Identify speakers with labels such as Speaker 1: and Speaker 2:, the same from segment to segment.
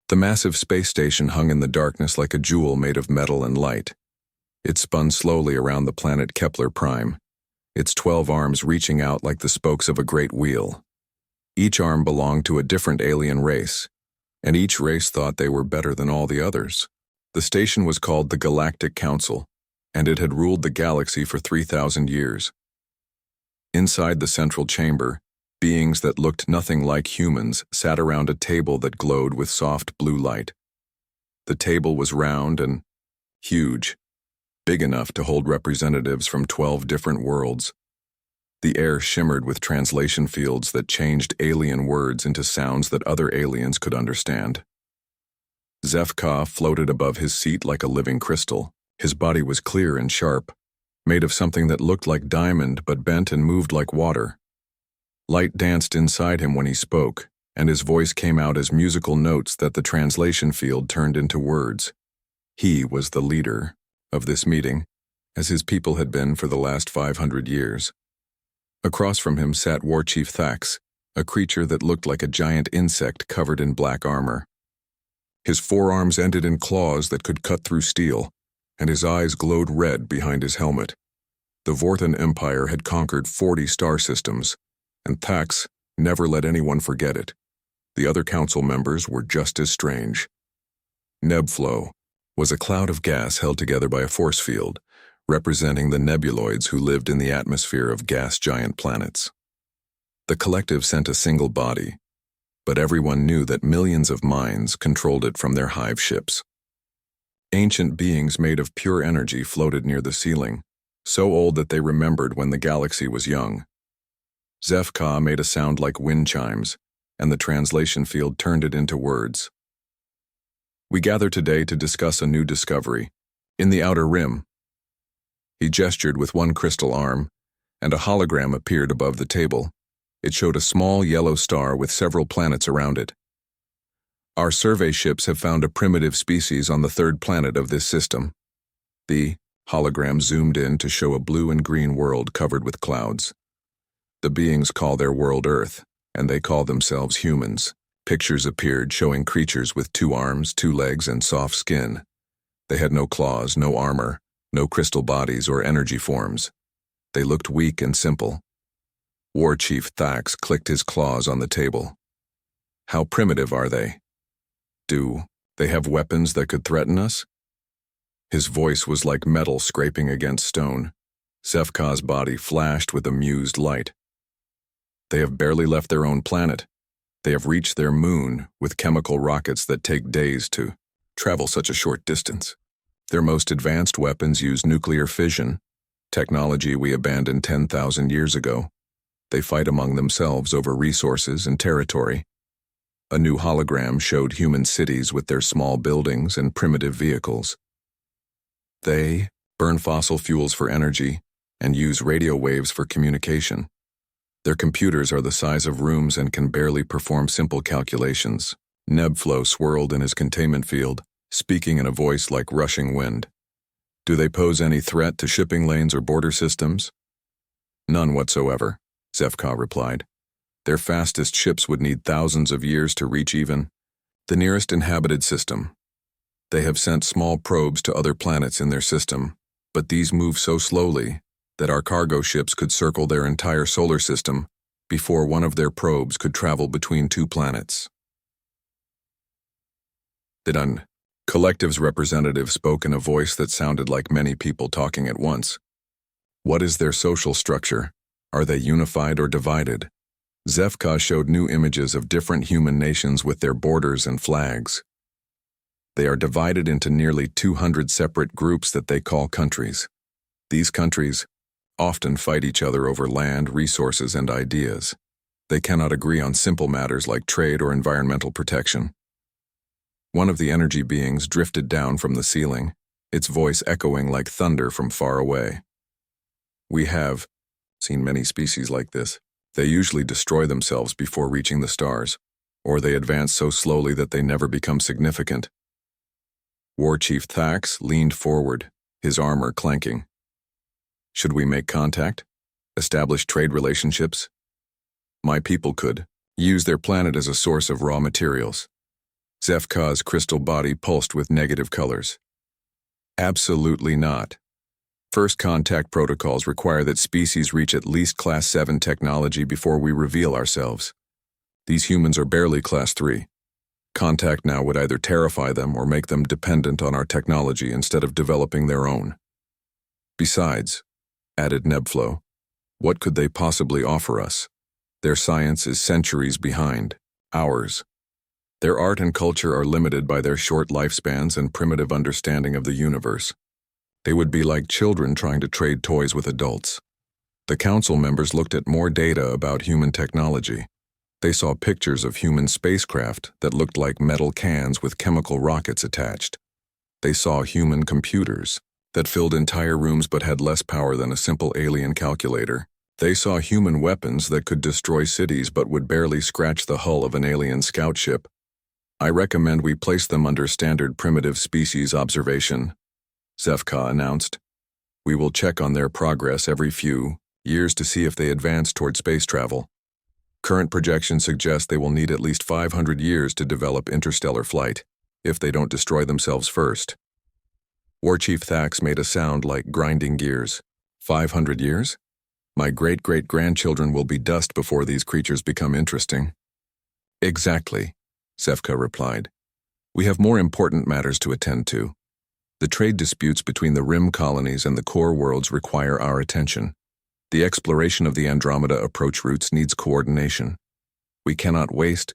Speaker 1: The massive space station hung in the darkness like a jewel made of metal and light. It spun slowly around the planet Kepler Prime, its 12 arms reaching out like the spokes of a great wheel. Each arm belonged to a different alien race, and each race thought they were better than all the others. The station was called the Galactic Council, and it had ruled the galaxy for 3,000 years. Inside the central chamber, beings that looked nothing like humans sat around a table that glowed with soft blue light. The table was round and huge, big enough to hold representatives from 12 different worlds. The air shimmered with translation fields that changed alien words into sounds that other aliens could understand. Zefka floated above his seat like a living crystal. His body was clear and sharp, made of something that looked like diamond but bent and moved like water. Light danced inside him when he spoke, and his voice came out as musical notes that the translation field turned into words. He was the leader of this meeting, as his people had been for the last 500 years. Across from him sat War Chief Thax, a creature that looked like a giant insect covered in black armor. His forearms ended in claws that could cut through steel, and his eyes glowed red behind his helmet. The Vorthan Empire had conquered 40 star systems, and Thax never let anyone forget it. The other council members were just as strange. Nebflow was a cloud of gas held together by a force field, representing the nebuloids who lived in the atmosphere of gas giant planets. The collective sent a single body, but everyone knew that millions of minds controlled it from their hive ships. Ancient beings made of pure energy floated near the ceiling, so old that they remembered when the galaxy was young. Zefka made a sound like wind chimes, and the translation field turned it into words. We gather today to discuss a new discovery. In the outer rim, he gestured with one crystal arm, and a hologram appeared above the table. It showed a small yellow star with several planets around it. Our survey ships have found a primitive species on the third planet of this system. The hologram zoomed in to show a blue and green world covered with clouds. The beings call their world Earth, and they call themselves humans. Pictures appeared showing creatures with 2 arms, 2 legs, and soft skin. They had no claws, no armor, no crystal bodies or energy forms. They looked weak and simple. War Chief Thax clicked his claws on the table. How primitive are they? Do they have weapons that could threaten us? His voice was like metal scraping against stone. Zefka's body flashed with amused light. They have barely left their own planet. They have reached their moon with chemical rockets that take days to travel such a short distance. Their most advanced weapons use nuclear fission, technology we abandoned 10,000 years ago. They fight among themselves over resources and territory. A new hologram showed human cities with their small buildings and primitive vehicles. They burn fossil fuels for energy and use radio waves for communication. Their computers are the size of rooms and can barely perform simple calculations. Nebflow swirled in his containment field, speaking in a voice like rushing wind. Do they pose any threat to shipping lanes or border systems? None whatsoever, Zefka replied. Their fastest ships would need thousands of years to reach even the nearest inhabited system. They have sent small probes to other planets in their system, but these move so slowly that our cargo ships could circle their entire solar system before one of their probes could travel between 2 planets. The collective's representative spoke in a voice that sounded like many people talking at once. What is their social structure? Are they unified or divided? Zefka showed new images of different human nations with their borders and flags. They are divided into nearly 200 separate groups that they call countries. These countries often fight each other over land, resources, and ideas. They cannot agree on simple matters like trade or environmental protection. One of the energy beings drifted down from the ceiling, its voice echoing like thunder from far away. We have seen many species like this. They usually destroy themselves before reaching the stars, or they advance so slowly that they never become significant. War Chief Thax leaned forward, his armor clanking. Should we make contact? Establish trade relationships? My people could use their planet as a source of raw materials. Zefka's crystal body pulsed with negative colors. Absolutely not. First contact protocols require that species reach at least Class 7 technology before we reveal ourselves. These humans are barely Class 3. Contact now would either terrify them or make them dependent on our technology instead of developing their own. Besides, added Nebflo, what could they possibly offer us? Their science is centuries behind ours. Their art and culture are limited by their short lifespans and primitive understanding of the universe. They would be like children trying to trade toys with adults. The council members looked at more data about human technology. They saw pictures of human spacecraft that looked like metal cans with chemical rockets attached. They saw human computers that filled entire rooms but had less power than a simple alien calculator. They saw human weapons that could destroy cities but would barely scratch the hull of an alien scout ship. I recommend we place them under standard primitive species observation, Zefka announced. We will check on their progress every few years to see if they advance toward space travel. Current projections suggest they will need at least 500 years to develop interstellar flight, if they don't destroy themselves first. War Chief Thax made a sound like grinding gears. 500 years? My great-great-grandchildren will be dust before these creatures become interesting. Exactly, Zefka replied. We have more important matters to attend to. The trade disputes between the rim colonies and the core worlds require our attention. The exploration of the Andromeda approach routes needs coordination. We cannot waste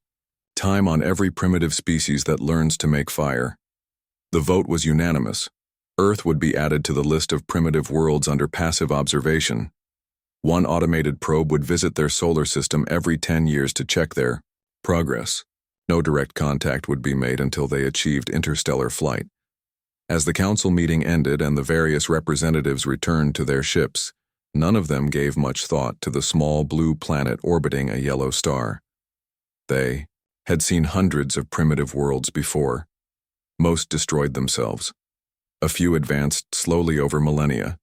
Speaker 1: time on every primitive species that learns to make fire. The vote was unanimous. Earth would be added to the list of primitive worlds under passive observation. One automated probe would visit their solar system every 10 years to check their progress. No direct contact would be made until they achieved interstellar flight. As the council meeting ended and the various representatives returned to their ships, none of them gave much thought to the small blue planet orbiting a yellow star. They had seen hundreds of primitive worlds before. Most destroyed themselves. A few advanced slowly over millennia.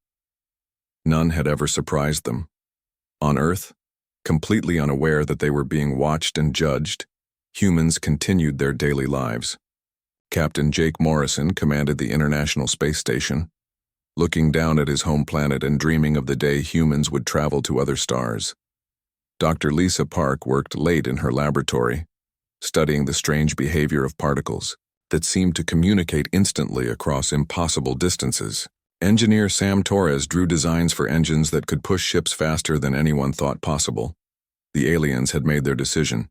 Speaker 1: None had ever surprised them. On Earth, completely unaware that they were being watched and judged, humans continued their daily lives. Captain Jake Morrison commanded the International Space Station, looking down at his home planet and dreaming of the day humans would travel to other stars. Dr. Lisa Park worked late in her laboratory, studying the strange behavior of particles that seemed to communicate instantly across impossible distances. Engineer Sam Torres drew designs for engines that could push ships faster than anyone thought possible. The aliens had made their decision.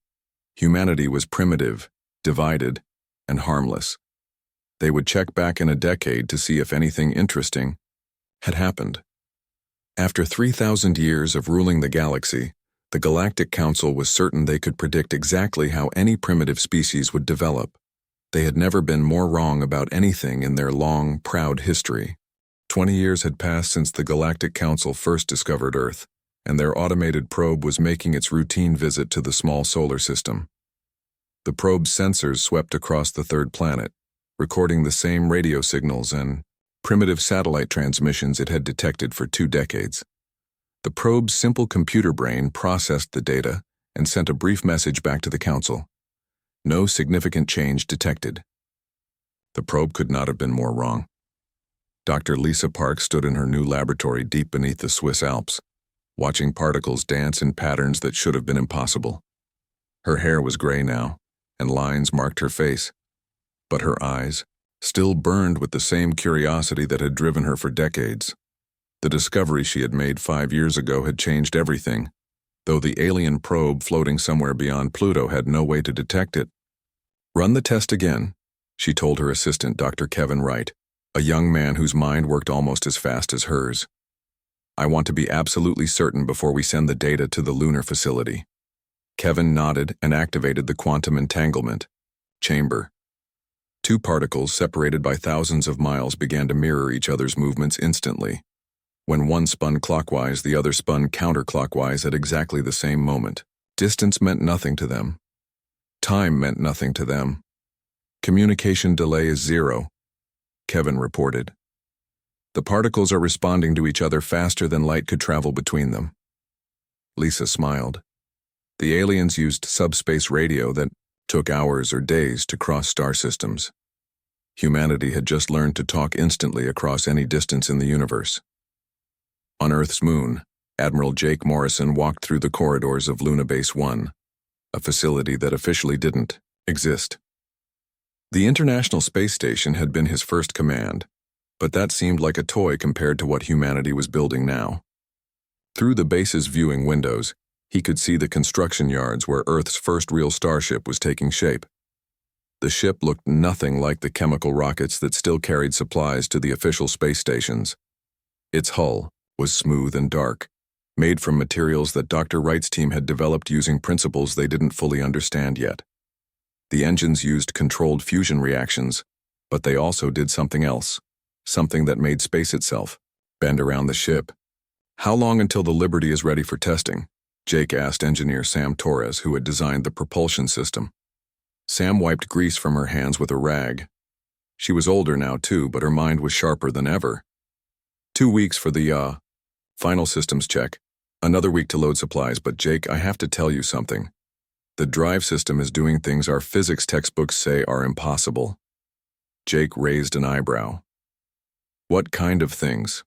Speaker 1: Humanity was primitive, divided, and harmless. They would check back in a decade to see if anything interesting had happened. After 3,000 years of ruling the galaxy, the Galactic Council was certain they could predict exactly how any primitive species would develop. They had never been more wrong about anything in their long, proud history. 20 years had passed since the Galactic Council first discovered Earth, and their automated probe was making its routine visit to the small solar system. The probe's sensors swept across the third planet, recording the same radio signals and primitive satellite transmissions it had detected for 2 decades. The probe's simple computer brain processed the data and sent a brief message back to the Council. No significant change detected. The probe could not have been more wrong. Dr. Lisa Park stood in her new laboratory deep beneath the Swiss Alps, watching particles dance in patterns that should have been impossible. Her hair was gray now, and lines marked her face, but her eyes still burned with the same curiosity that had driven her for decades. The discovery she had made 5 years ago had changed everything, though the alien probe floating somewhere beyond Pluto had no way to detect it. Run the test again, she told her assistant, Dr. Kevin Wright, a young man whose mind worked almost as fast as hers. I want to be absolutely certain before we send the data to the lunar facility. Kevin nodded and activated the quantum entanglement chamber. 2 particles separated by thousands of miles began to mirror each other's movements instantly. When one spun clockwise, the other spun counterclockwise at exactly the same moment. Distance meant nothing to them. Time meant nothing to them. Communication delay is 0, Kevin reported. The particles are responding to each other faster than light could travel between them. Lisa smiled. The aliens used subspace radio that took hours or days to cross star systems. Humanity had just learned to talk instantly across any distance in the universe. On Earth's moon, Admiral Jake Morrison walked through the corridors of Luna Base 1, a facility that officially didn't exist. The International Space Station had been his first command, but that seemed like a toy compared to what humanity was building now. Through the base's viewing windows, he could see the construction yards where Earth's first real starship was taking shape. The ship looked nothing like the chemical rockets that still carried supplies to the official space stations. Its hull was smooth and dark, made from materials that Dr. Wright's team had developed using principles they didn't fully understand yet. The engines used controlled fusion reactions, but they also did something else, something that made space itself bend around the ship. "How long until the Liberty is ready for testing?" Jake asked engineer Sam Torres, who had designed the propulsion system. Sam wiped grease from her hands with a rag. She was older now too, but her mind was sharper than ever. 2 weeks for the, final systems check. Another week to load supplies, but Jake, I have to tell you something. The drive system is doing things our physics textbooks say are impossible. Jake raised an eyebrow. "What kind of things?"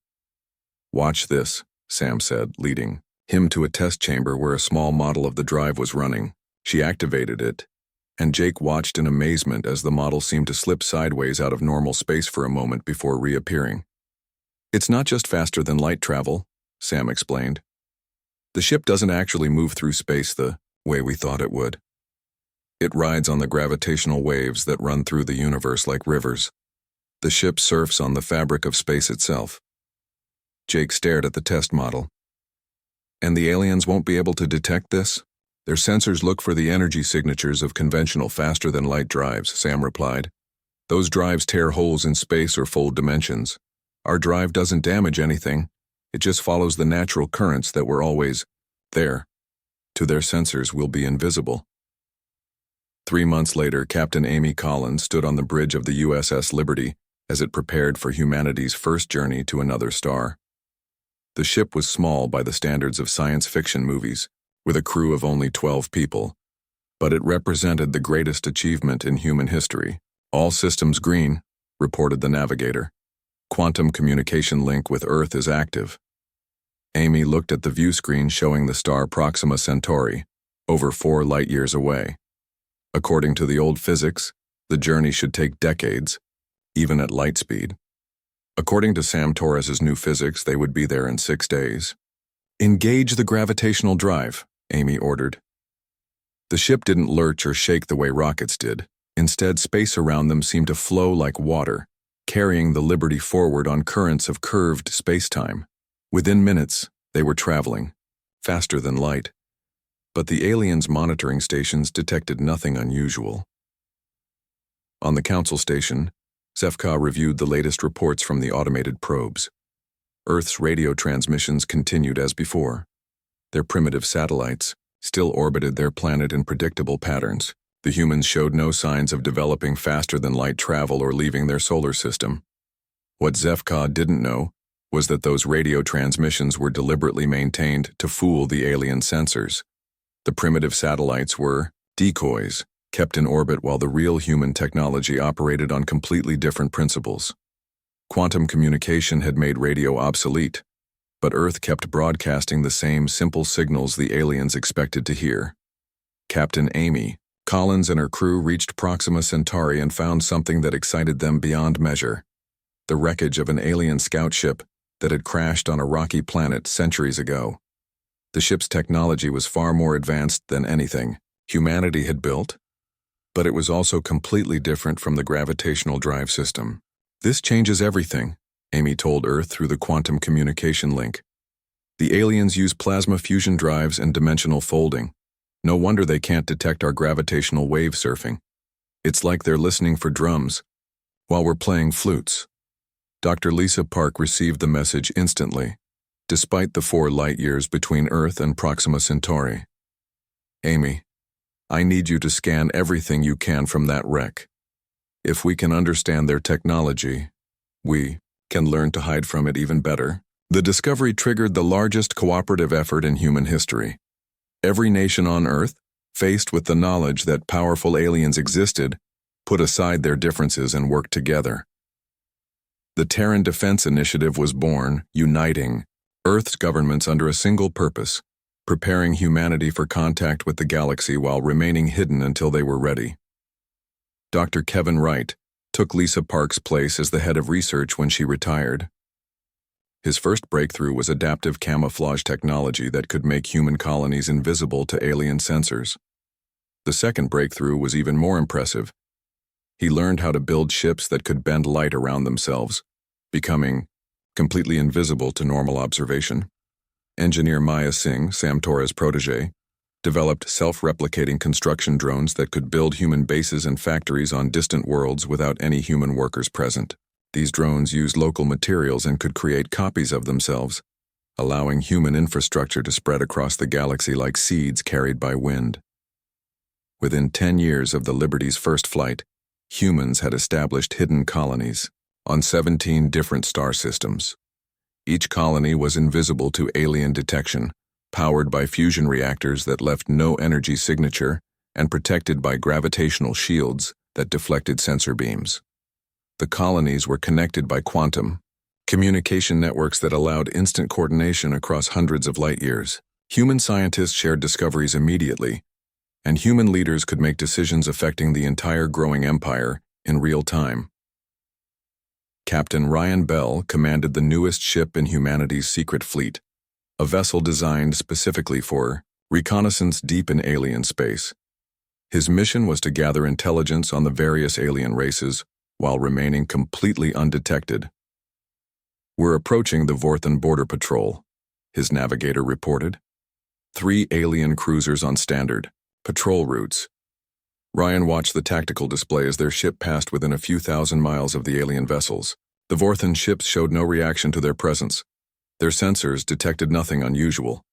Speaker 1: "Watch this," Sam said, leading him to a test chamber where a small model of the drive was running. She activated it, and Jake watched in amazement as the model seemed to slip sideways out of normal space for a moment before reappearing. "It's not just faster than light travel," Sam explained. "The ship doesn't actually move through space the way we thought it would. It rides on the gravitational waves that run through the universe like rivers. The ship surfs on the fabric of space itself." Jake stared at the test model. "And the aliens won't be able to detect this? Their sensors look for the energy signatures of conventional faster-than-light drives," Sam replied. "Those drives tear holes in space or fold dimensions. Our drive doesn't damage anything. It just follows the natural currents that were always there. To their sensors, we'll be invisible." 3 months later, Captain Amy Collins stood on the bridge of the USS Liberty as it prepared for humanity's first journey to another star. The ship was small by the standards of science fiction movies, with a crew of only 12 people, but it represented the greatest achievement in human history. "All systems green," reported the navigator. "Quantum communication link with Earth is active." Amy looked at the view screen showing the star Proxima Centauri, over 4 light-years away. According to the old physics, the journey should take decades, even at light speed. According to Sam Torres's new physics, they would be there in 6 days. "Engage the gravitational drive," Amy ordered. The ship didn't lurch or shake the way rockets did. Instead, space around them seemed to flow like water, carrying the Liberty forward on currents of curved space-time. Within minutes, they were traveling, faster than light. But the aliens' monitoring stations detected nothing unusual. On the Council station, Zefka reviewed the latest reports from the automated probes. Earth's radio transmissions continued as before. Their primitive satellites still orbited their planet in predictable patterns. The humans showed no signs of developing faster-than-light travel or leaving their solar system. What Zefka didn't know was that those radio transmissions were deliberately maintained to fool the alien sensors. The primitive satellites were decoys, kept in orbit while the real human technology operated on completely different principles. Quantum communication had made radio obsolete, but Earth kept broadcasting the same simple signals the aliens expected to hear. Captain Amy Collins and her crew reached Proxima Centauri and found something that excited them beyond measure: the wreckage of an alien scout ship that had crashed on a rocky planet centuries ago. The ship's technology was far more advanced than anything humanity had built, but it was also completely different from the gravitational drive system. "This changes everything," Amy told Earth through the quantum communication link. "The aliens use plasma fusion drives and dimensional folding. No wonder they can't detect our gravitational wave surfing. It's like they're listening for drums while we're playing flutes." Dr. Lisa Park received the message instantly, despite the 4 light-years between Earth and Proxima Centauri. "Amy, I need you to scan everything you can from that wreck. If we can understand their technology, we can learn to hide from it even better." The discovery triggered the largest cooperative effort in human history. Every nation on Earth, faced with the knowledge that powerful aliens existed, put aside their differences and worked together. The Terran Defense Initiative was born, uniting Earth's governments under a single purpose, preparing humanity for contact with the galaxy while remaining hidden until they were ready. Dr. Kevin Wright took Lisa Park's place as the head of research when she retired. His first breakthrough was adaptive camouflage technology that could make human colonies invisible to alien sensors. The second breakthrough was even more impressive. He learned how to build ships that could bend light around themselves, becoming completely invisible to normal observation. Engineer Maya Singh, Sam Torres' protege, developed self-replicating construction drones that could build human bases and factories on distant worlds without any human workers present. These drones used local materials and could create copies of themselves, allowing human infrastructure to spread across the galaxy like seeds carried by wind. Within 10 years of the Liberty's first flight, humans had established hidden colonies on 17 different star systems. Each colony was invisible to alien detection, powered by fusion reactors that left no energy signature and protected by gravitational shields that deflected sensor beams. The colonies were connected by quantum communication networks that allowed instant coordination across hundreds of light years. Human scientists shared discoveries immediately, and human leaders could make decisions affecting the entire growing empire in real time. Captain Ryan Bell commanded the newest ship in humanity's secret fleet, a vessel designed specifically for reconnaissance deep in alien space. His mission was to gather intelligence on the various alien races while remaining completely undetected. "We're approaching the Vorthan Border Patrol," his navigator reported. 3 alien cruisers on standard patrol routes. Ryan watched the tactical display as their ship passed within a few thousand miles of the alien vessels. The Vorthan ships showed no reaction to their presence. Their sensors detected nothing unusual.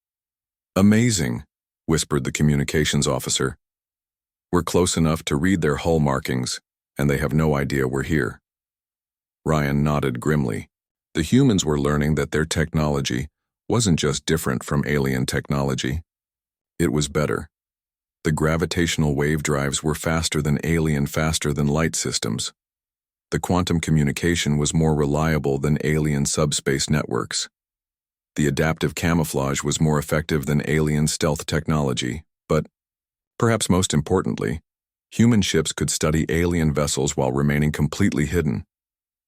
Speaker 1: "Amazing," whispered the communications officer. "We're close enough to read their hull markings, and they have no idea we're here." Ryan nodded grimly. The humans were learning that their technology wasn't just different from alien technology. It was better. The gravitational wave drives were faster than light systems. The quantum communication was more reliable than alien subspace networks. The adaptive camouflage was more effective than alien stealth technology, but, perhaps most importantly, human ships could study alien vessels while remaining completely hidden.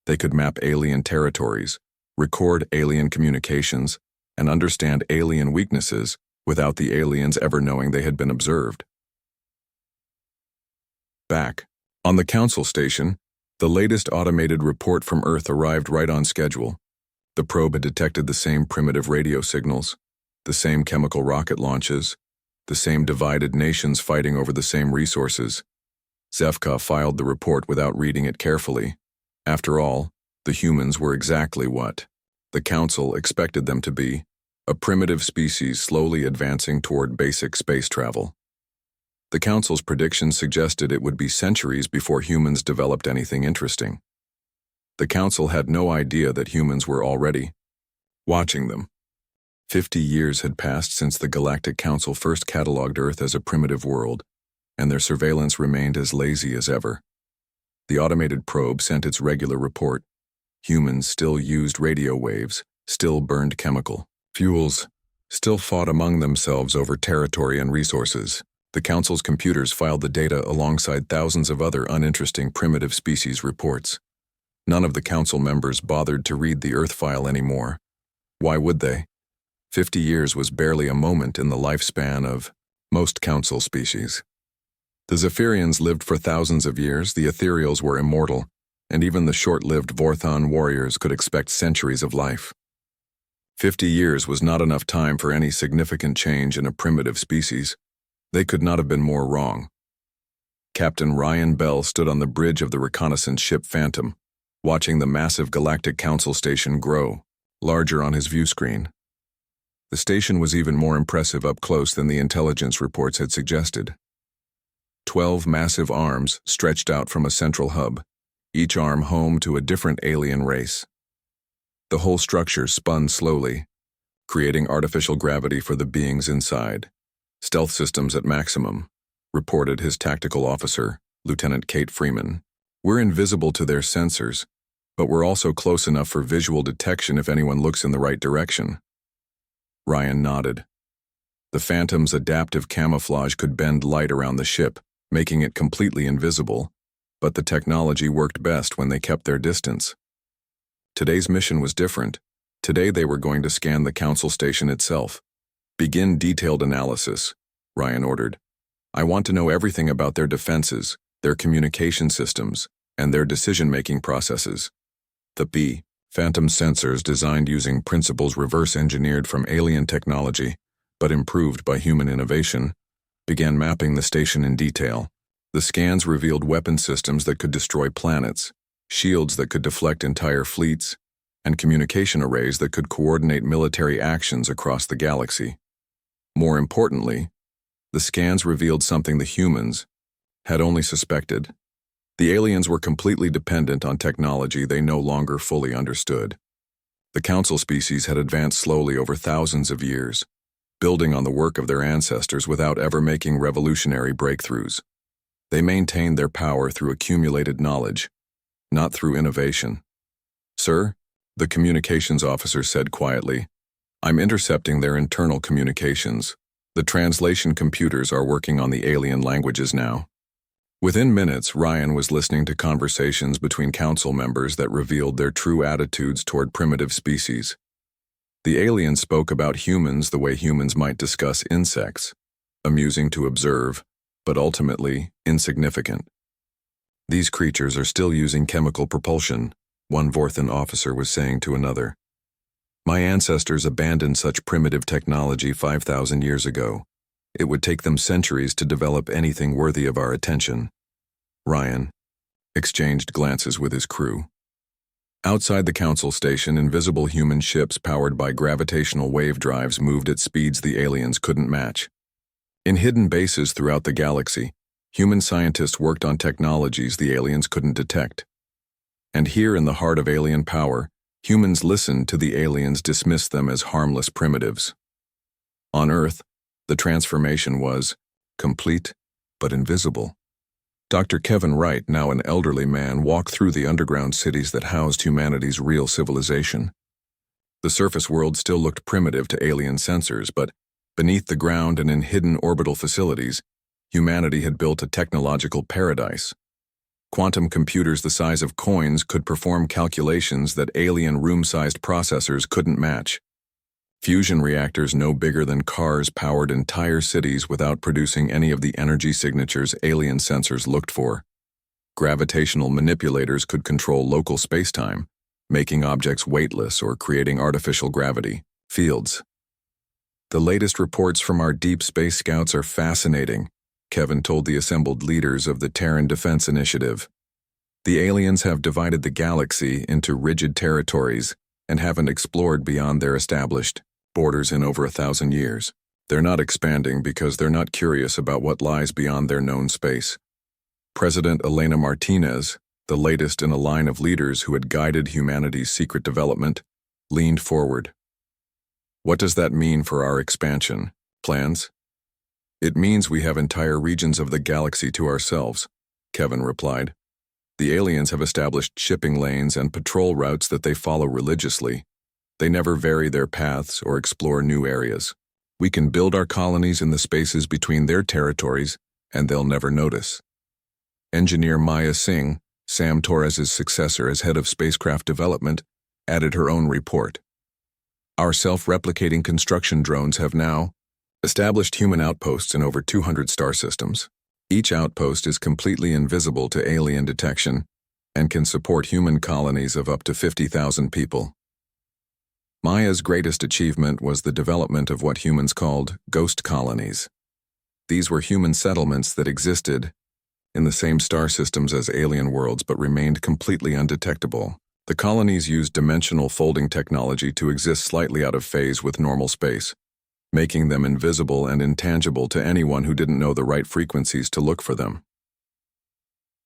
Speaker 1: They could map alien territories, record alien communications, and understand alien weaknesses without the aliens ever knowing they had been observed. Back on the Council station, the latest automated report from Earth arrived right on schedule. The probe had detected the same primitive radio signals, the same chemical rocket launches, the same divided nations fighting over the same resources. Zefka filed the report without reading it carefully. After all, the humans were exactly what the Council expected them to be, a primitive species slowly advancing toward basic space travel. The Council's predictions suggested it would be centuries before humans developed anything interesting. The Council had no idea that humans were already watching them. 50 years had passed since the Galactic Council first catalogued Earth as a primitive world, and their surveillance remained as lazy as ever. The automated probe sent its regular report. Humans still used radio waves, still burned chemical fuels, still fought among themselves over territory and resources. The Council's computers filed the data alongside thousands of other uninteresting primitive species reports. None of the Council members bothered to read the Earth file anymore. Why would they? 50 years was barely a moment in the lifespan of most Council species. The Zephyrians lived for thousands of years, the Ethereals were immortal, and even the short-lived Vorthan warriors could expect centuries of life. 50 years was not enough time for any significant change in a primitive species. They could not have been more wrong. Captain Ryan Bell stood on the bridge of the reconnaissance ship Phantom, watching the massive Galactic Council station grow, larger on his view screen. The station was even more impressive up close than the intelligence reports had suggested. 12 massive arms stretched out from a central hub, each arm home to a different alien race. The whole structure spun slowly, creating artificial gravity for the beings inside. Stealth systems at maximum, reported his tactical officer, Lieutenant Kate Freeman. "We're invisible to their sensors, but we're also close enough for visual detection if anyone looks in the right direction." Ryan nodded. The Phantom's adaptive camouflage could bend light around the ship, making it completely invisible, but the technology worked best when they kept their distance. Today's mission was different. Today they were going to scan the Council station itself. "Begin detailed analysis," Ryan ordered. "I want to know everything about their defenses, their communication systems, and their decision-making processes." The Phantom sensors, designed using principles reverse-engineered from alien technology, but improved by human innovation, began mapping the station in detail. The scans revealed weapon systems that could destroy planets, shields that could deflect entire fleets, and communication arrays that could coordinate military actions across the galaxy. More importantly, the scans revealed something the humans had only suspected. The aliens were completely dependent on technology they no longer fully understood. The Council species had advanced slowly over thousands of years, building on the work of their ancestors without ever making revolutionary breakthroughs. They maintained their power through accumulated knowledge, not through innovation. "Sir," the communications officer said quietly, "I'm intercepting their internal communications. The translation computers are working on the alien languages now." Within minutes, Ryan was listening to conversations between Council members that revealed their true attitudes toward primitive species. The aliens spoke about humans the way humans might discuss insects, amusing to observe, but ultimately insignificant. "These creatures are still using chemical propulsion," one Vorthan officer was saying to another. "My ancestors abandoned such primitive technology 5,000 years ago. It would take them centuries to develop anything worthy of our attention." Ryan exchanged glances with his crew. Outside the Council station, invisible human ships powered by gravitational wave drives moved at speeds the aliens couldn't match. In hidden bases throughout the galaxy, human scientists worked on technologies the aliens couldn't detect. And here in the heart of alien power, humans listened to the aliens dismiss them as harmless primitives. On Earth, the transformation was complete but invisible. Dr. Kevin Wright, now an elderly man, walked through the underground cities that housed humanity's real civilization. The surface world still looked primitive to alien sensors, but beneath the ground and in hidden orbital facilities, humanity had built a technological paradise. Quantum computers the size of coins could perform calculations that alien room-sized processors couldn't match. Fusion reactors no bigger than cars powered entire cities without producing any of the energy signatures alien sensors looked for. Gravitational manipulators could control local spacetime, making objects weightless or creating artificial gravity fields. "The latest reports from our deep space scouts are fascinating," Kevin told the assembled leaders of the Terran Defense Initiative. "The aliens have divided the galaxy into rigid territories and haven't explored beyond their established borders in over 1,000 years. They're not expanding because they're not curious about what lies beyond their known space." President Elena Martinez, the latest in a line of leaders who had guided humanity's secret development, leaned forward. "What does that mean for our expansion plans?" "It means we have entire regions of the galaxy to ourselves," Kevin replied. "The aliens have established shipping lanes and patrol routes that they follow religiously. They never vary their paths or explore new areas. We can build our colonies in the spaces between their territories, and they'll never notice." Engineer Maya Singh, Sam Torres's successor as head of spacecraft development, added her own report. "Our self-replicating construction drones have now established human outposts in over 200 star systems. Each outpost is completely invisible to alien detection and can support human colonies of up to 50,000 people." Maya's greatest achievement was the development of what humans called ghost colonies. These were human settlements that existed in the same star systems as alien worlds but remained completely undetectable. The colonies used dimensional folding technology to exist slightly out of phase with normal space, making them invisible and intangible to anyone who didn't know the right frequencies to look for them.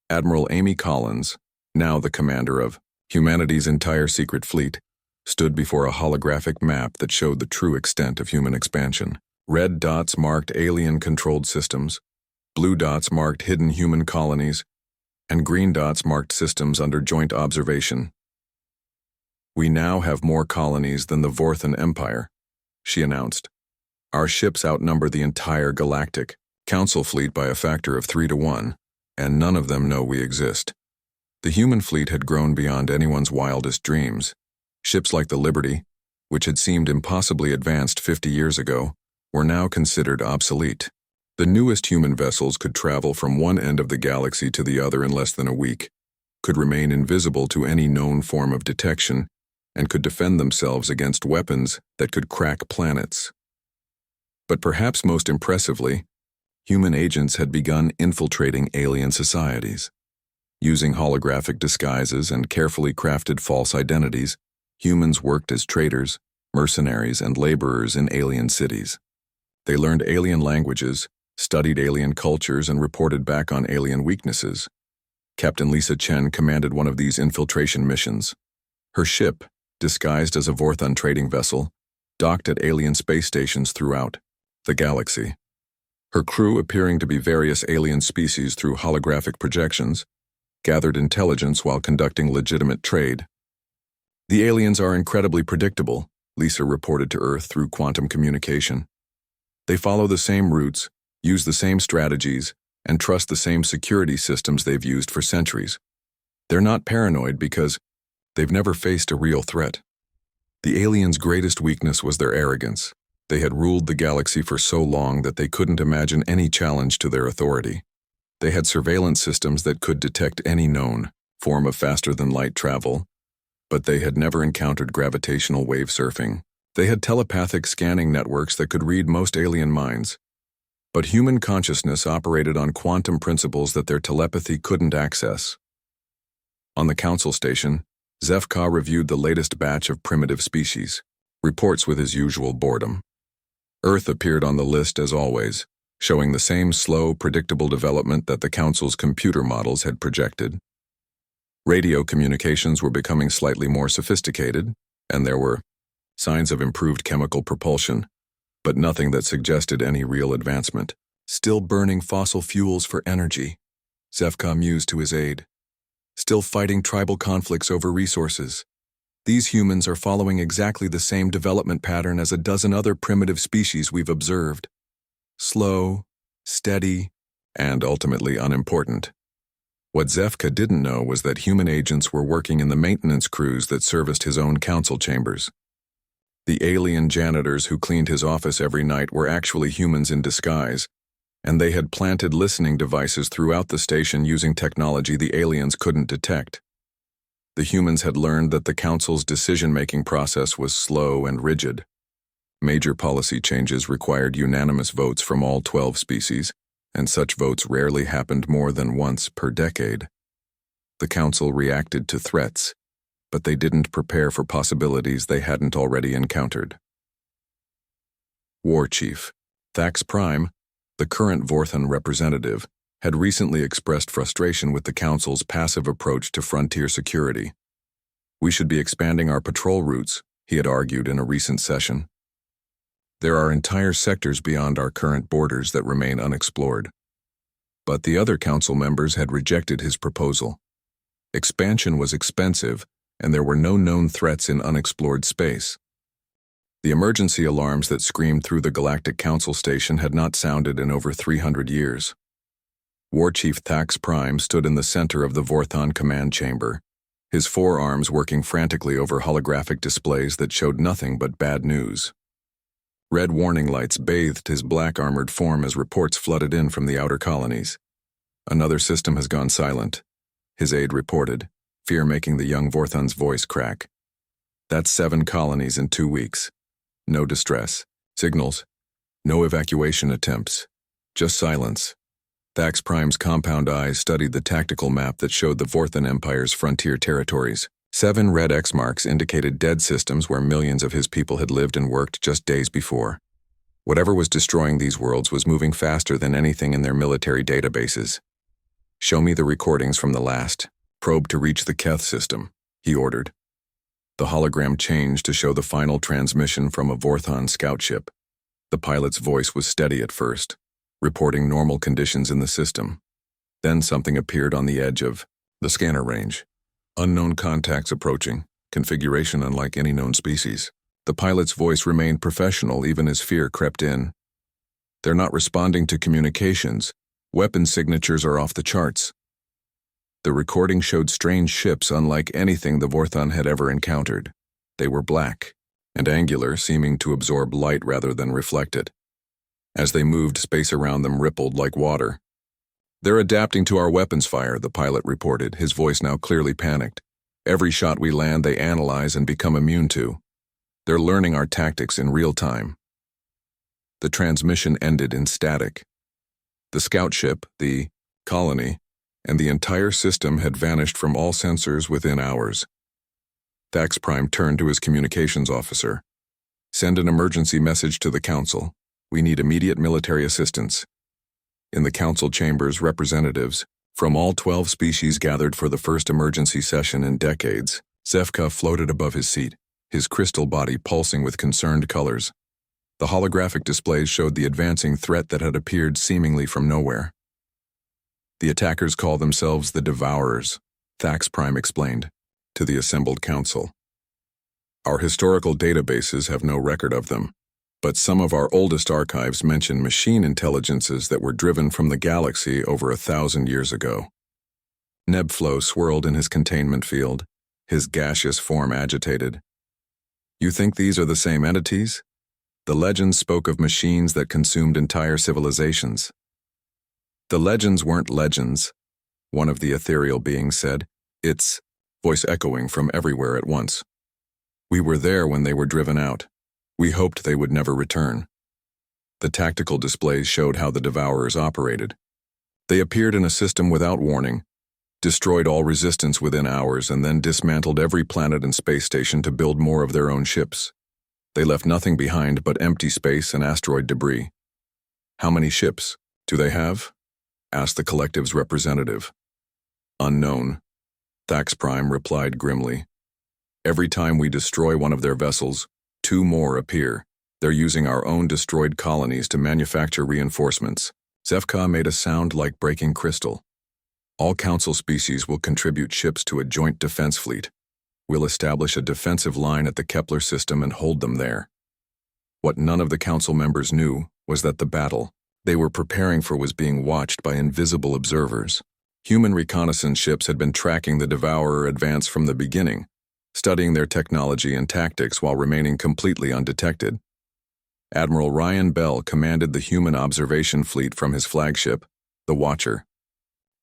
Speaker 1: Admiral Amy Collins, now the commander of humanity's entire secret fleet, stood before a holographic map that showed the true extent of human expansion. Red dots marked alien-controlled systems, Blue dots marked hidden human colonies, and green dots marked systems under joint observation. "We now have more colonies than the Vorthan Empire," she announced. "Our ships outnumber the entire Galactic Council fleet by a factor of 3 to 1, and none of them know we exist." The human fleet had grown beyond anyone's wildest dreams. Ships like the Liberty, which had seemed impossibly advanced 50 years ago, were now considered obsolete. The newest human vessels could travel from one end of the galaxy to the other in less than a week, could remain invisible to any known form of detection, and could defend themselves against weapons that could crack planets. But perhaps most impressively, human agents had begun infiltrating alien societies. Using holographic disguises and carefully crafted false identities, humans worked as traders, mercenaries, and laborers in alien cities. They learned alien languages, studied alien cultures, and reported back on alien weaknesses. Captain Lisa Chen commanded one of these infiltration missions. Her ship, disguised as a Vorthan trading vessel, docked at alien space stations throughout the galaxy. Her crew, appearing to be various alien species through holographic projections, gathered intelligence while conducting legitimate trade. "The aliens are incredibly predictable," Lisa reported to Earth through quantum communication. "They follow the same routes, use the same strategies, and trust the same security systems they've used for centuries. They're not paranoid because they've never faced a real threat." The aliens' greatest weakness was their arrogance. They had ruled the galaxy for so long that they couldn't imagine any challenge to their authority. They had surveillance systems that could detect any known form of faster-than-light travel, but they had never encountered gravitational wave surfing. They had telepathic scanning networks that could read most alien minds. But human consciousness operated on quantum principles that their telepathy couldn't access. On the Council station, Zefka reviewed the latest batch of primitive species, reports with his usual boredom. Earth appeared on the list as always, showing the same slow, predictable development that the Council's computer models had projected. Radio communications were becoming slightly more sophisticated, and there were signs of improved chemical propulsion, but nothing that suggested any real advancement. "Still burning fossil fuels for energy," Zefka mused to his aide. "Still fighting tribal conflicts over resources. These humans are following exactly the same development pattern as a dozen other primitive species we've observed. Slow, steady, and ultimately unimportant." What Zefka didn't know was that human agents were working in the maintenance crews that serviced his own council chambers. The alien janitors who cleaned his office every night were actually humans in disguise, and they had planted listening devices throughout the station using technology the aliens couldn't detect. The humans had learned that the Council's decision-making process was slow and rigid. Major policy changes required unanimous votes from all 12 species, and such votes rarely happened more than once per decade. The Council reacted to threats, but they didn't prepare for possibilities they hadn't already encountered. War Chief Thax Prime, the current Vorthan representative, had recently expressed frustration with the Council's passive approach to frontier security. "We should be expanding our patrol routes," he had argued in a recent session. "There are entire sectors beyond our current borders that remain unexplored." But the other Council members had rejected his proposal. Expansion was expensive, and there were no known threats in unexplored space. The emergency alarms that screamed through the Galactic Council station had not sounded in over 300 years. War Chief Thax Prime stood in the center of the Vorthan command chamber, his forearms working frantically over holographic displays that showed nothing but bad news. Red warning lights bathed his black armored form as reports flooded in from the outer colonies. "Another system has gone silent," his aide reported, fear making the young Vorthan's voice crack. "That's 7 colonies in 2 weeks. No distress signals, no evacuation attempts, just silence." Thax Prime's compound eyes studied the tactical map that showed the Vorthan Empire's frontier territories. 7 red X marks indicated dead systems where millions of his people had lived and worked just days before. Whatever was destroying these worlds was moving faster than anything in their military databases. "Show me the recordings from the last probe to reach the Keth system," he ordered. The hologram changed to show the final transmission from a Vorthan scout ship. The pilot's voice was steady at first, reporting normal conditions in the system. Then something appeared on the edge of the scanner range. Unknown contacts approaching, configuration unlike any known species. The pilot's voice remained professional even as fear crept in. They're not responding to communications. Weapon signatures are off the charts. The recording showed strange ships unlike anything the Vorthon had ever encountered. They were black and angular, seeming to absorb light rather than reflect it. As they moved, space around them rippled like water. "They're adapting to our weapons fire," the pilot reported, his voice now clearly panicked. "Every shot we land, they analyze and become immune to. They're learning our tactics in real time." The transmission ended in static. The scout ship, the colony, and the entire system had vanished from all sensors within hours. Thax Prime turned to his communications officer. "Send an emergency message to the Council. We need immediate military assistance." In the Council chambers, representatives from all 12 species gathered for the first emergency session in decades. Zefka floated above his seat, his crystal body pulsing with concerned colors. The holographic displays showed the advancing threat that had appeared seemingly from nowhere. "The attackers call themselves the Devourers," Thax Prime explained to the assembled council. "Our historical databases have no record of them, but some of our oldest archives mention machine intelligences that were driven from the galaxy over 1,000 years ago." Nebflow swirled in his containment field, his gaseous form agitated. "You think these are the same entities? The legends spoke of machines that consumed entire civilizations." "The legends weren't legends," one of the ethereal beings said, its voice echoing from everywhere at once. "We were there when they were driven out. We hoped they would never return." The tactical displays showed how the Devourers operated. They appeared in a system without warning, destroyed all resistance within hours, and then dismantled every planet and space station to build more of their own ships. They left nothing behind but empty space and asteroid debris. "How many ships do they have?" asked the collective's representative. "Unknown," Thax Prime replied grimly. "Every time we destroy one of their vessels, 2 more appear. They're using our own destroyed colonies to manufacture reinforcements." Zefka made a sound like breaking crystal. "All Council species will contribute ships to a joint defense fleet. We'll establish a defensive line at the Kepler system and hold them there." What none of the Council members knew was that the battle they were preparing for was being watched by invisible observers. Human reconnaissance ships had been tracking the Devourer advance from the beginning, studying their technology and tactics while remaining completely undetected. Admiral Ryan Bell commanded the human observation fleet from his flagship, the Watcher.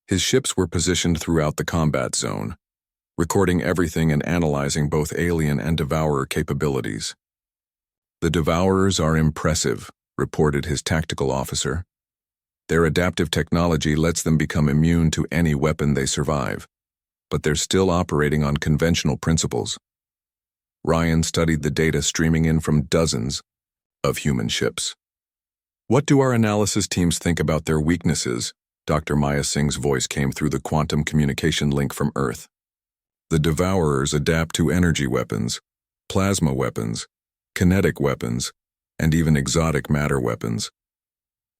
Speaker 1: His ships were positioned throughout the combat zone, recording everything and analyzing both alien and Devourer capabilities. "The Devourers are impressive," reported his tactical officer. "Their adaptive technology lets them become immune to any weapon they survive, but they're still operating on conventional principles." Ryan studied the data streaming in from dozens of human ships. "What do our analysis teams think about their weaknesses?" Dr. Maya Singh's voice came through the quantum communication link from Earth. "The Devourers adapt to energy weapons, plasma weapons, kinetic weapons, and even exotic matter weapons.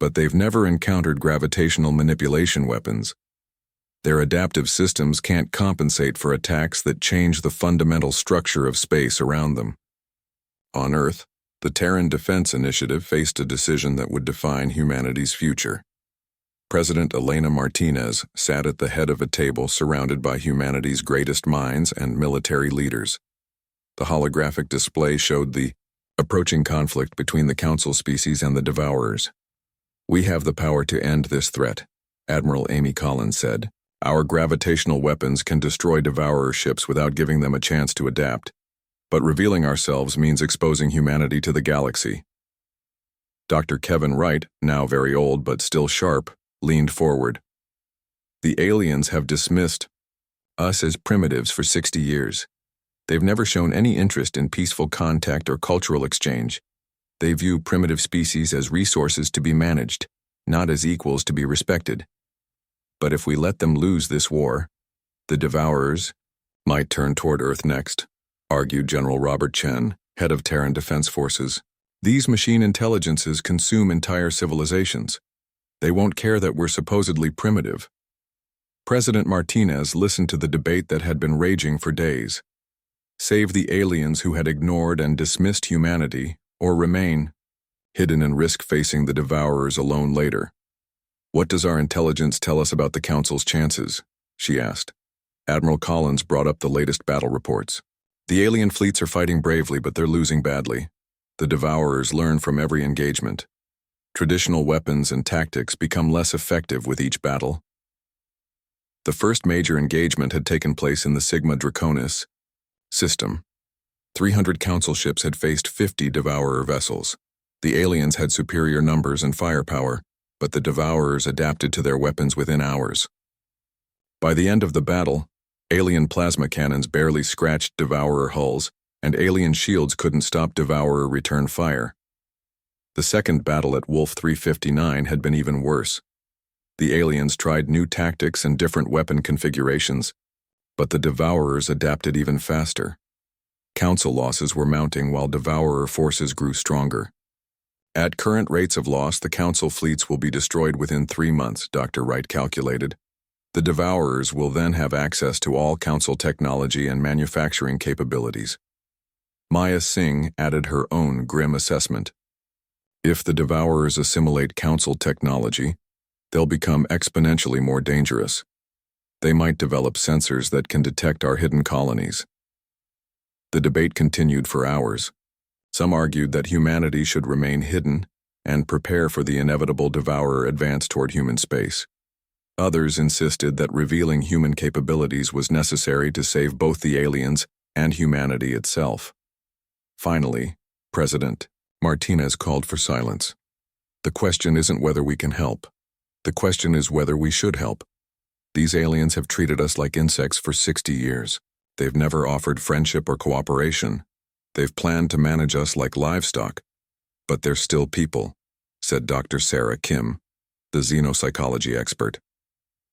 Speaker 1: But they've never encountered gravitational manipulation weapons. Their adaptive systems can't compensate for attacks that change the fundamental structure of space around them." On Earth, the Terran Defense Initiative faced a decision that would define humanity's future. President Elena Martinez sat at the head of a table surrounded by humanity's greatest minds and military leaders. The holographic display showed the approaching conflict between the Council species and the Devourers. "We have the power to end this threat," Admiral Amy Collins said. "Our gravitational weapons can destroy Devourer ships without giving them a chance to adapt. But revealing ourselves means exposing humanity to the galaxy." Dr. Kevin Wright, now very old but still sharp, leaned forward. "The aliens have dismissed us as primitives for 60 years. They've never shown any interest in peaceful contact or cultural exchange. They view primitive species as resources to be managed, not as equals to be respected. But if we let them lose this war, the Devourers might turn toward Earth next," argued General Robert Chen, head of Terran Defense Forces. "These machine intelligences consume entire civilizations. They won't care that we're supposedly primitive. President Martinez listened to the debate that had been raging for days. Save the aliens who had ignored and dismissed humanity, or remain hidden and risk facing the Devourers alone later. What does our intelligence tell us about the Council's chances? She asked. Admiral Collins brought up the latest battle reports. The alien fleets are fighting bravely, but they're losing badly. The Devourers learn from every engagement. Traditional weapons and tactics become less effective with each battle. The first major engagement had taken place in the Sigma Draconis system. 300 Council ships had faced 50 Devourer vessels. The aliens had superior numbers and firepower, but the Devourers adapted to their weapons within hours. By the end of the battle, alien plasma cannons barely scratched Devourer hulls, and alien shields couldn't stop Devourer return fire. The second battle at Wolf 359 had been even worse. The aliens tried new tactics and different weapon configurations, but the Devourers adapted even faster. Council losses were mounting while Devourer forces grew stronger. At current rates of loss, the Council fleets will be destroyed within 3 months, Dr. Wright calculated. The Devourers will then have access to all Council technology and manufacturing capabilities. Maya Singh added her own grim assessment. If the Devourers assimilate Council technology, they'll become exponentially more dangerous. They might develop sensors that can detect our hidden colonies. The debate continued for hours. Some argued that humanity should remain hidden and prepare for the inevitable Devourer advance toward human space. Others insisted that revealing human capabilities was necessary to save both the aliens and humanity itself. Finally, President Martinez called for silence. The question isn't whether we can help. The question is whether we should help. These aliens have treated us like insects for 60 years. They've never offered friendship or cooperation. They've planned to manage us like livestock. But they're still people, said Dr. Sarah Kim, the xenopsychology expert.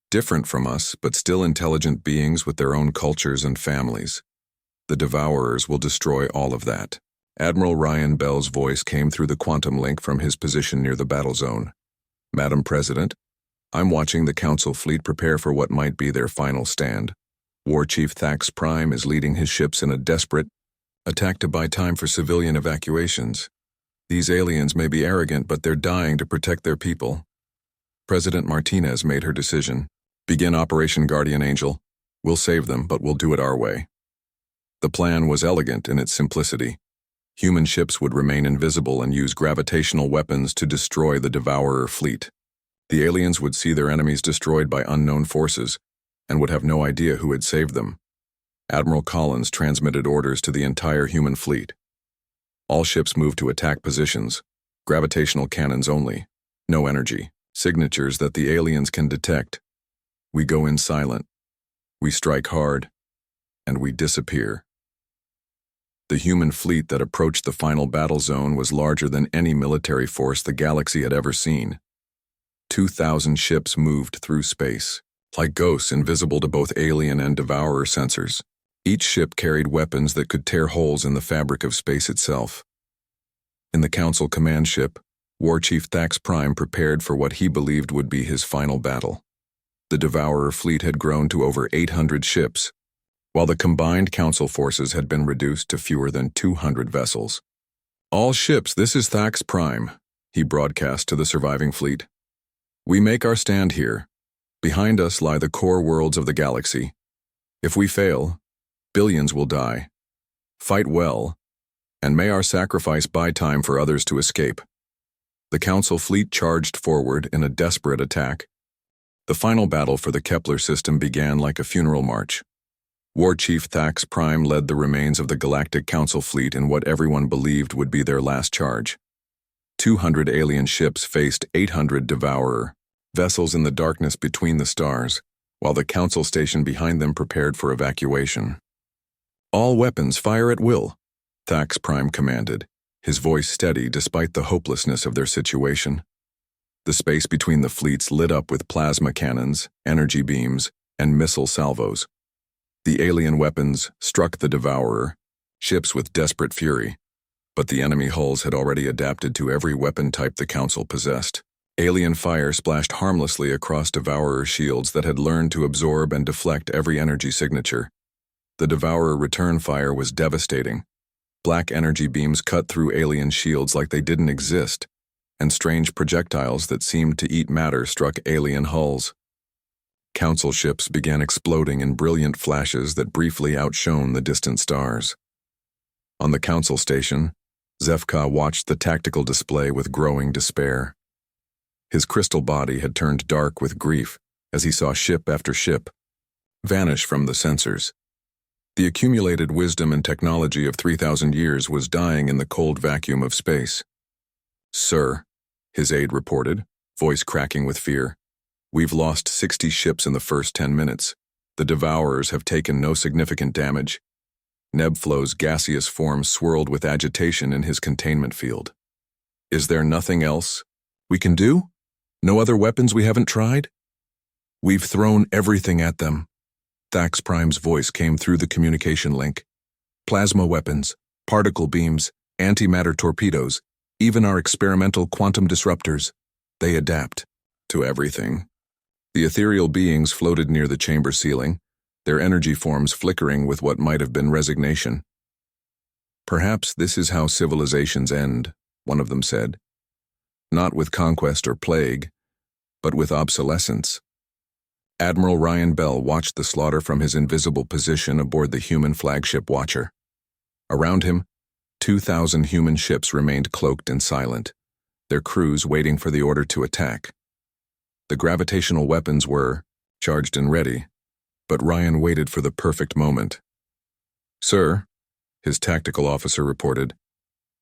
Speaker 1: Different from us, but still intelligent beings with their own cultures and families. The Devourers will destroy all of that. Admiral Ryan Bell's voice came through the quantum link from his position near the battle zone. Madam President, I'm watching the Council fleet prepare for what might be their final stand. War Chief Thax Prime is leading his ships in a desperate attack to buy time for civilian evacuations. These aliens may be arrogant, but they're dying to protect their people. President Martinez made her decision. Begin Operation Guardian Angel. We'll save them, but we'll do it our way. The plan was elegant in its simplicity. Human ships would remain invisible and use gravitational weapons to destroy the Devourer fleet. The aliens would see their enemies destroyed by unknown forces and would have no idea who had saved them. Admiral Collins transmitted orders to the entire human fleet. All ships moved to attack positions, gravitational cannons only, no energy, signatures that the aliens can detect. We go in silent, we strike hard, and we disappear. The human fleet that approached the final battle zone was larger than any military force the galaxy had ever seen. 2,000 ships moved through space, like ghosts invisible to both alien and Devourer sensors. Each ship carried weapons that could tear holes in the fabric of space itself. In the Council command ship, War Chief Thax Prime prepared for what he believed would be his final battle. The Devourer fleet had grown to over 800 ships, while the combined Council forces had been reduced to fewer than 200 vessels. All ships, this is Thax Prime, he broadcast to the surviving fleet. We make our stand here. Behind us lie the core worlds of the galaxy. If we fail, billions will die. Fight well, and may our sacrifice buy time for others to escape. The Council fleet charged forward in a desperate attack. The final battle for the Kepler system began like a funeral march. War Chief Thax Prime led the remains of the Galactic Council fleet in what everyone believed would be their last charge. 200 alien ships faced 800 Devourer vessels in the darkness between the stars, while the Council station behind them prepared for evacuation. All weapons fire at will, Thax Prime commanded, his voice steady despite the hopelessness of their situation. The space between the fleets lit up with plasma cannons, energy beams, and missile salvos. The alien weapons struck the Devourer, ships with desperate fury, but the enemy hulls had already adapted to every weapon type the Council possessed. Alien fire splashed harmlessly across Devourer shields that had learned to absorb and deflect every energy signature. The Devourer return fire was devastating. Black energy beams cut through alien shields like they didn't exist, and strange projectiles that seemed to eat matter struck alien hulls. Council ships began exploding in brilliant flashes that briefly outshone the distant stars. On the Council station, Zefka watched the tactical display with growing despair. His crystal body had turned dark with grief as he saw ship after ship vanish from the sensors. The accumulated wisdom and technology of 3,000 years was dying in the cold vacuum of space. "Sir," his aide reported, voice cracking with fear, "we've lost 60 ships in the first 10 minutes. The Devourers have taken no significant damage." Nebflow's gaseous form swirled with agitation in his containment field. "Is there nothing else we can do? No other weapons we haven't tried?" "We've thrown everything at them." Thax Prime's voice came through the communication link. "Plasma weapons, particle beams, antimatter torpedoes, even our experimental quantum disruptors. They adapt to everything." The ethereal beings floated near the chamber ceiling, their energy forms flickering with what might have been resignation. "Perhaps this is how civilizations end," one of them said. "Not with conquest or plague, but with obsolescence." Admiral Ryan Bell watched the slaughter from his invisible position aboard the human flagship Watcher. Around him, 2,000 human ships remained cloaked and silent, their crews waiting for the order to attack. The gravitational weapons were charged and ready, but Ryan waited for the perfect moment. "Sir," his tactical officer reported,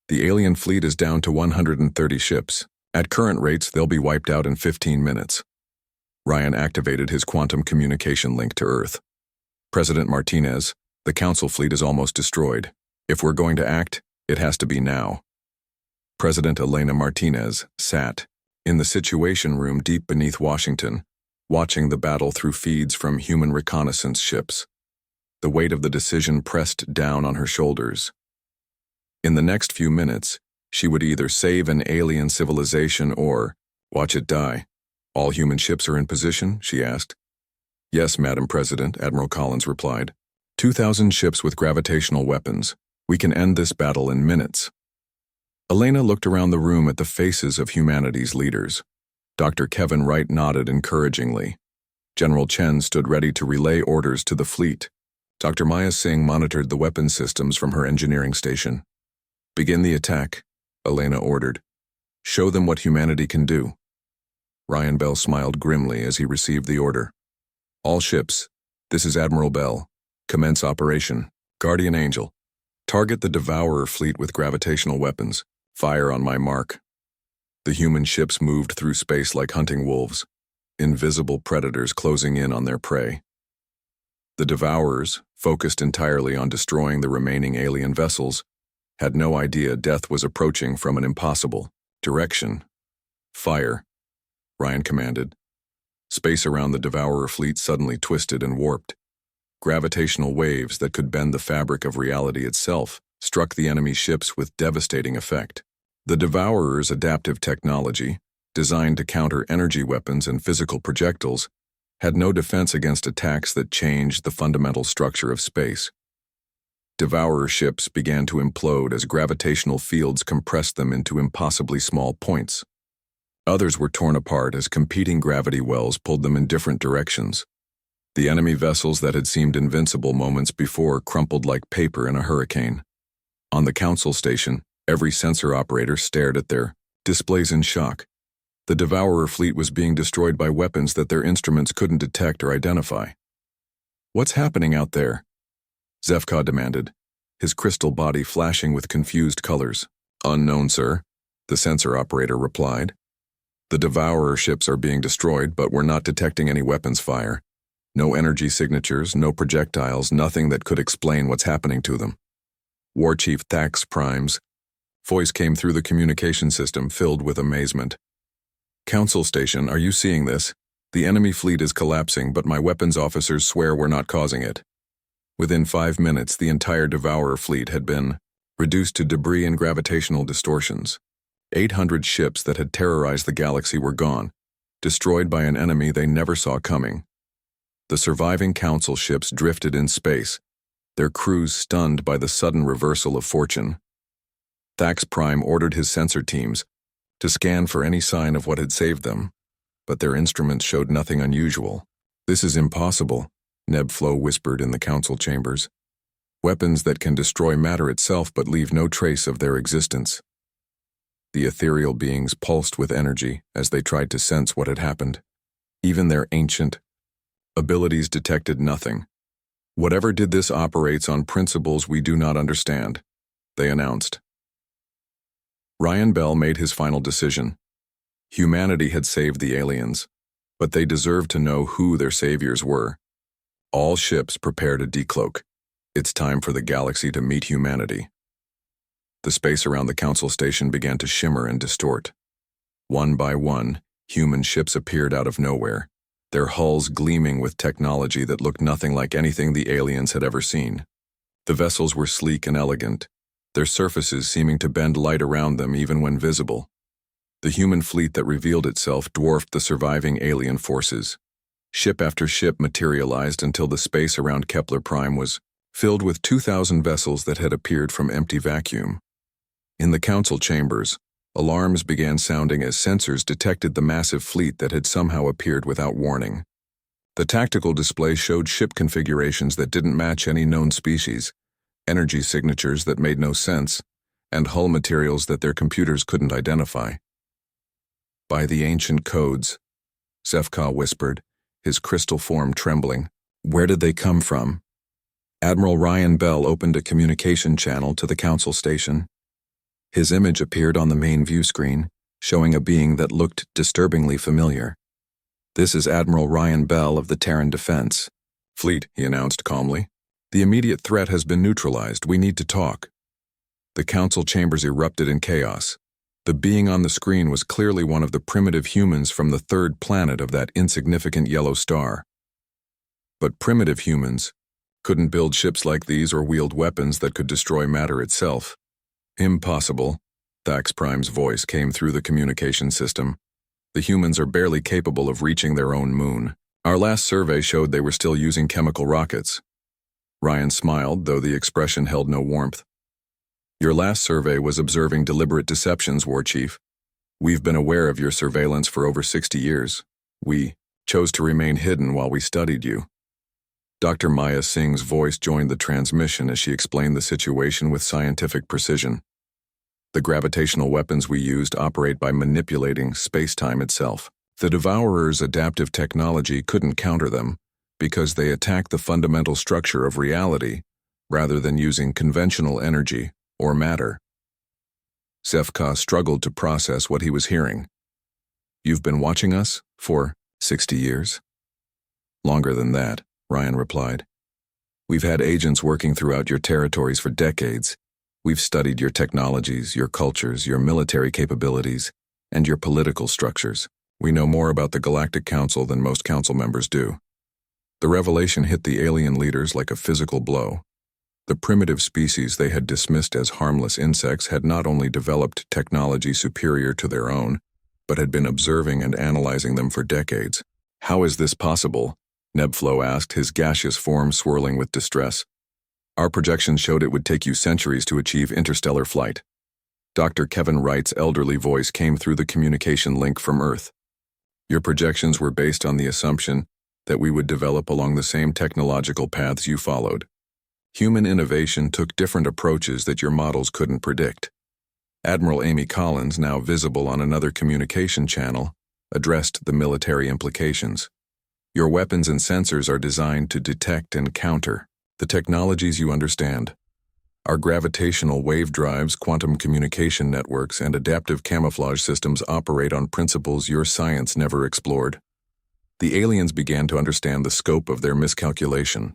Speaker 1: "the alien fleet is down to 130 ships. At current rates, they'll be wiped out in 15 minutes. Ryan activated his quantum communication link to Earth. "President Martinez, the Council fleet is almost destroyed. If we're going to act, it has to be now." President Elena Martinez sat in the Situation Room deep beneath Washington, watching the battle through feeds from human reconnaissance ships. The weight of the decision pressed down on her shoulders. In the next few minutes, she would either save an alien civilization or watch it die. "All human ships are in position?" she asked. "Yes, Madam President," Admiral Collins replied. 2,000 ships with gravitational weapons. We can end this battle in minutes." Elena looked around the room at the faces of humanity's leaders. Dr. Kevin Wright nodded encouragingly. General Chen stood ready to relay orders to the fleet. Dr. Maya Singh monitored the weapon systems from her engineering station. "Begin the attack," Elena ordered. "Show them what humanity can do." Ryan Bell smiled grimly as he received the order. "All ships, this is Admiral Bell. Commence operation. Guardian Angel. Target the Devourer fleet with gravitational weapons. Fire on my mark." The human ships moved through space like hunting wolves, invisible predators closing in on their prey. The Devourers, focused entirely on destroying the remaining alien vessels, had no idea death was approaching from an impossible direction. "Fire," Ryan commanded. Space around the Devourer fleet suddenly twisted and warped. Gravitational waves that could bend the fabric of reality itself struck the enemy ships with devastating effect. The Devourer's adaptive technology, designed to counter energy weapons and physical projectiles, had no defense against attacks that changed the fundamental structure of space. Devourer ships began to implode as gravitational fields compressed them into impossibly small points. Others were torn apart as competing gravity wells pulled them in different directions. The enemy vessels that had seemed invincible moments before crumpled like paper in a hurricane. On the Council station, every sensor operator stared at their displays in shock. The Devourer fleet was being destroyed by weapons that their instruments couldn't detect or identify. "What's happening out there?" Zefka demanded, his crystal body flashing with confused colors. "Unknown, sir," the sensor operator replied. "The Devourer ships are being destroyed, but we're not detecting any weapons fire. No energy signatures, no projectiles, nothing that could explain what's happening to them." War Chief Thax Prime's voice came through the communication system, filled with amazement. "Council station, are you seeing this? The enemy fleet is collapsing, but my weapons officers swear we're not causing it." Within 5 minutes, the entire Devourer fleet had been reduced to debris and gravitational distortions. 800 ships that had terrorized the galaxy were gone, destroyed by an enemy they never saw coming. The surviving Council ships drifted in space, their crews stunned by the sudden reversal of fortune. Thax Prime ordered his sensor teams to scan for any sign of what had saved them, but their instruments showed nothing unusual. "This is impossible," Nebflo whispered in the Council chambers. "Weapons that can destroy matter itself but leave no trace of their existence." The ethereal beings pulsed with energy as they tried to sense what had happened. Even their ancient abilities detected nothing. "Whatever did this operates on principles we do not understand," they announced. Ryan Bell made his final decision. Humanity had saved the aliens, but they deserved to know who their saviors were. All ships prepare to decloak. It's time for the galaxy to meet humanity. The space around the Council station began to shimmer and distort. One by one, human ships appeared out of nowhere, their hulls gleaming with technology that looked nothing like anything the aliens had ever seen. The vessels were sleek and elegant, their surfaces seeming to bend light around them even when visible. The human fleet that revealed itself dwarfed the surviving alien forces. Ship after ship materialized until the space around Kepler Prime was filled with 2,000 vessels that had appeared from empty vacuum. In the Council chambers, alarms began sounding as sensors detected the massive fleet that had somehow appeared without warning. The tactical display showed ship configurations that didn't match any known species, energy signatures that made no sense, and hull materials that their computers couldn't identify. "By the ancient codes," Zefka whispered, his crystal form trembling. "Where did they come from?" Admiral Ryan Bell opened a communication channel to the Council station. His image appeared on the main view screen, showing a being that looked disturbingly familiar. "This is Admiral Ryan Bell of the Terran Defense Fleet," he announced calmly. "The immediate threat has been neutralized. We need to talk." The Council chambers erupted in chaos. The being on the screen was clearly one of the primitive humans from the third planet of that insignificant yellow star. But primitive humans couldn't build ships like these or wield weapons that could destroy matter itself. "Impossible," Thax Prime's voice came through the communication system. "The humans are barely capable of reaching their own moon. Our last survey showed they were still using chemical rockets." Ryan smiled, though the expression held no warmth. "Your last survey was observing deliberate deceptions, War Chief. We've been aware of your surveillance for over 60 years. We chose to remain hidden while we studied you." Dr. Maya Singh's voice joined the transmission as she explained the situation with scientific precision. "The gravitational weapons we used operate by manipulating space-time itself. The Devourer's adaptive technology couldn't counter them because they attack the fundamental structure of reality rather than using conventional energy or matter." Zefka struggled to process what he was hearing. "You've been watching us for 60 years? "Longer than that," Ryan replied. "We've had agents working throughout your territories for decades. We've studied your technologies, your cultures, your military capabilities, and your political structures. We know more about the Galactic Council than most council members do." The revelation hit the alien leaders like a physical blow. The primitive species they had dismissed as harmless insects had not only developed technology superior to their own, but had been observing and analyzing them for decades. "How is this possible?" Nebflo asked, his gaseous form swirling with distress. "Our projections showed it would take you centuries to achieve interstellar flight." Dr. Kevin Wright's elderly voice came through the communication link from Earth. "Your projections were based on the assumption that we would develop along the same technological paths you followed. Human innovation took different approaches that your models couldn't predict." Admiral Amy Collins, now visible on another communication channel, addressed the military implications. "Your weapons and sensors are designed to detect and counter the technologies you understand. Our gravitational wave drives, quantum communication networks, and adaptive camouflage systems operate on principles your science never explored." The aliens began to understand the scope of their miscalculation.